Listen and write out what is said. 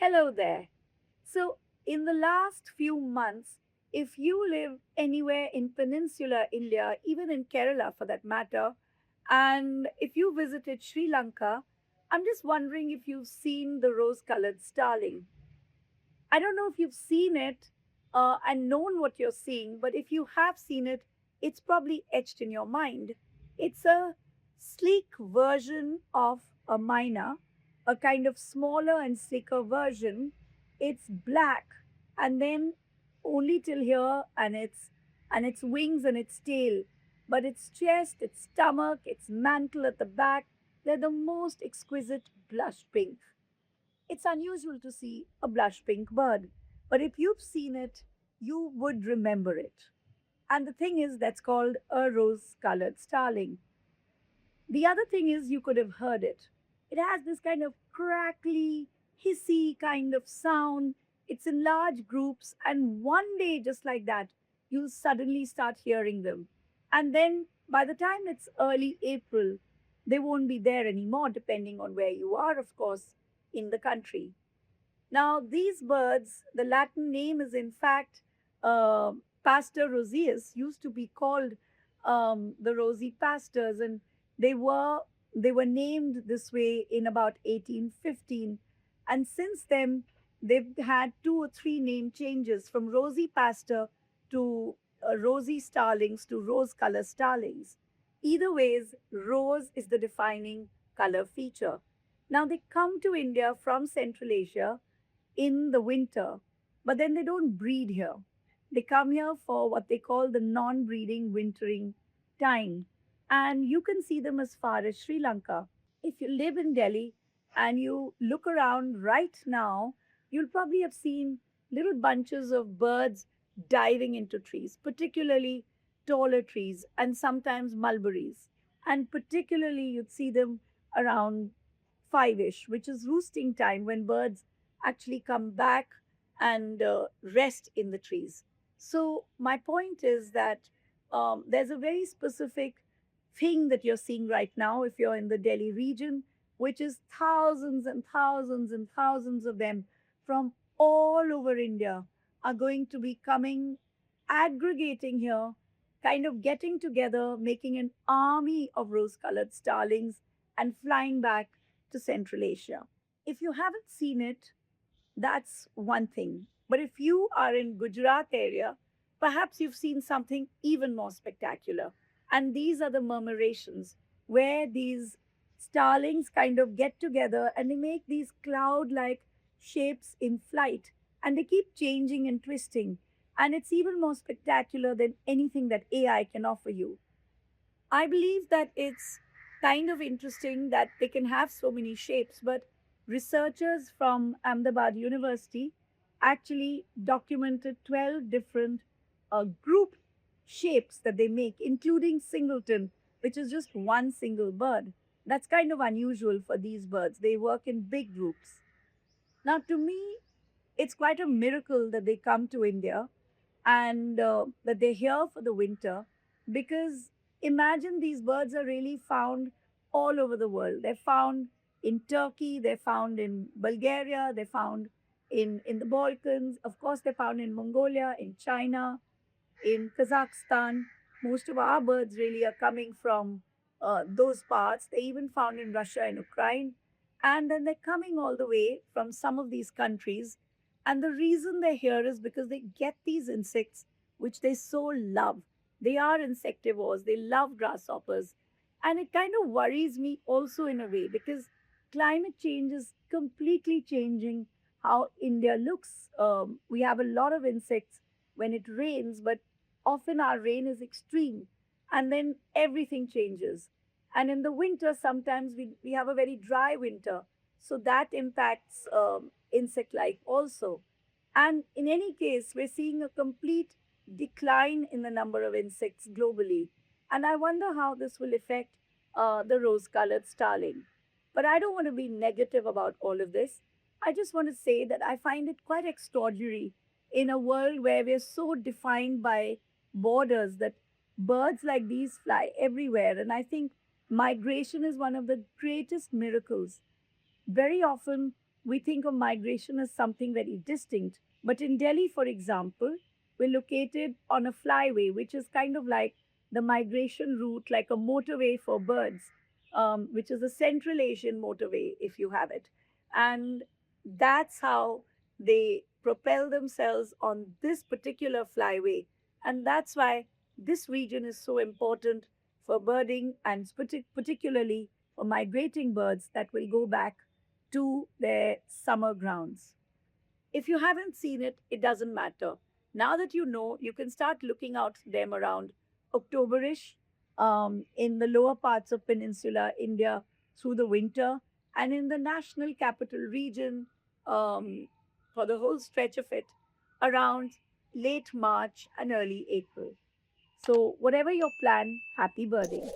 Hello there. So, in the last few months, if you live anywhere in peninsular India, even in Kerala for that matter, and if you visited Sri Lanka, I'm just wondering if you've seen the rose colored starling. I don't know if you've seen it and known what you're seeing, but if you have seen it, it's probably etched in your mind. It's a sleek version of a myna, a kind of smaller and sleeker version. It's black and then only till here, and its wings and its tail, but its chest, its stomach, its mantle at the back, they're the most exquisite blush pink. It's unusual to see a blush pink bird, but if you've seen it, you would remember it. And the thing is, that's called a rose colored starling. The other thing is, you could have heard it. It has this kind of crackly, hissy kind of sound. It's in large groups, and one day, just like that, you'll suddenly start hearing them. And then by the time it's early April, they won't be there anymore, depending on where you are, of course, in the country. Now, these birds, the Latin name is in fact uh, Pastor roseus, used to be called the rosy pastors, and they were they were named this way in about 1815, and since then they've had two or three name changes from rosy pastor to rosy starlings to rose color starlings. Either ways, rose is the defining color feature. Now they come to India from Central Asia in the winter, but then they don't breed here. They come here for what they call the non breeding wintering time. And you can see them as far as Sri Lanka. If you live in Delhi and you look around right now, you'll probably have seen little bunches of birds diving into trees, particularly taller trees and sometimes mulberries. And particularly, you'd see them around five ish, which is roosting time when birds actually come back and rest in the trees. So, my point is that there's a very specific thing that you're seeing right now if you're in the Delhi region, which is thousands and thousands and thousands of them from all over India are going to be coming, aggregating here, kind of getting together, making an army of rose colored starlings and flying back to Central Asia. If you haven't seen it, that's one thing. But if you are in Gujarat area, perhaps you've seen something even more spectacular. And these are the murmurations where these starlings kind of get together and they make these cloud like shapes in flight and they keep changing and twisting. And it's even more spectacular than anything that AI can offer you. I believe that it's kind of interesting that they can have so many shapes, but researchers from Ahmedabad University actually documented 12 different group shapes that they make, including singleton, which is just one single bird. That's kind of unusual for these birds. They work in big groups. Now, to me, it's quite a miracle that they come to India and that they're here for the winter because imagine these birds are really found all over the world. They're found in Turkey, they're found in Bulgaria, they're found in the Balkans, of course, they're found in Mongolia, in China, in Kazakhstan. Most of our birds really are coming from those parts. They're even found in Russia and Ukraine. And then they're coming all the way from some of these countries. And the reason they're here is because they get these insects, which they so love. They are insectivores, they love grasshoppers. And it kind of worries me also in a way because climate change is completely changing how India looks. We have a lot of insects when it rains, but often our rain is extreme and then everything changes. And in the winter, sometimes we have a very dry winter. So that impacts insect life also. And in any case, we're seeing a complete decline in the number of insects globally. And I wonder how this will affect the rose colored starling. But I don't want to be negative about all of this. I just want to say that I find it quite extraordinary in a world where we're so defined by borders that birds like these fly everywhere. And I think migration is one of the greatest miracles. Very often, we think of migration as something very distinct. But in Delhi, for example, we're located on a flyway, which is kind of like the migration route, like a motorway for birds, which is a Central Asian motorway, if you have it. And that's how they propel themselves on this particular flyway. And that's why this region is so important for birding and particularly for migrating birds that will go back to their summer grounds. If you haven't seen it, it doesn't matter. Now that you know, you can start looking out for them around Octoberish in the lower parts of peninsular India through the winter, and in the national capital region um, for the whole stretch of it around late March and early April. So, whatever your plan, happy birding.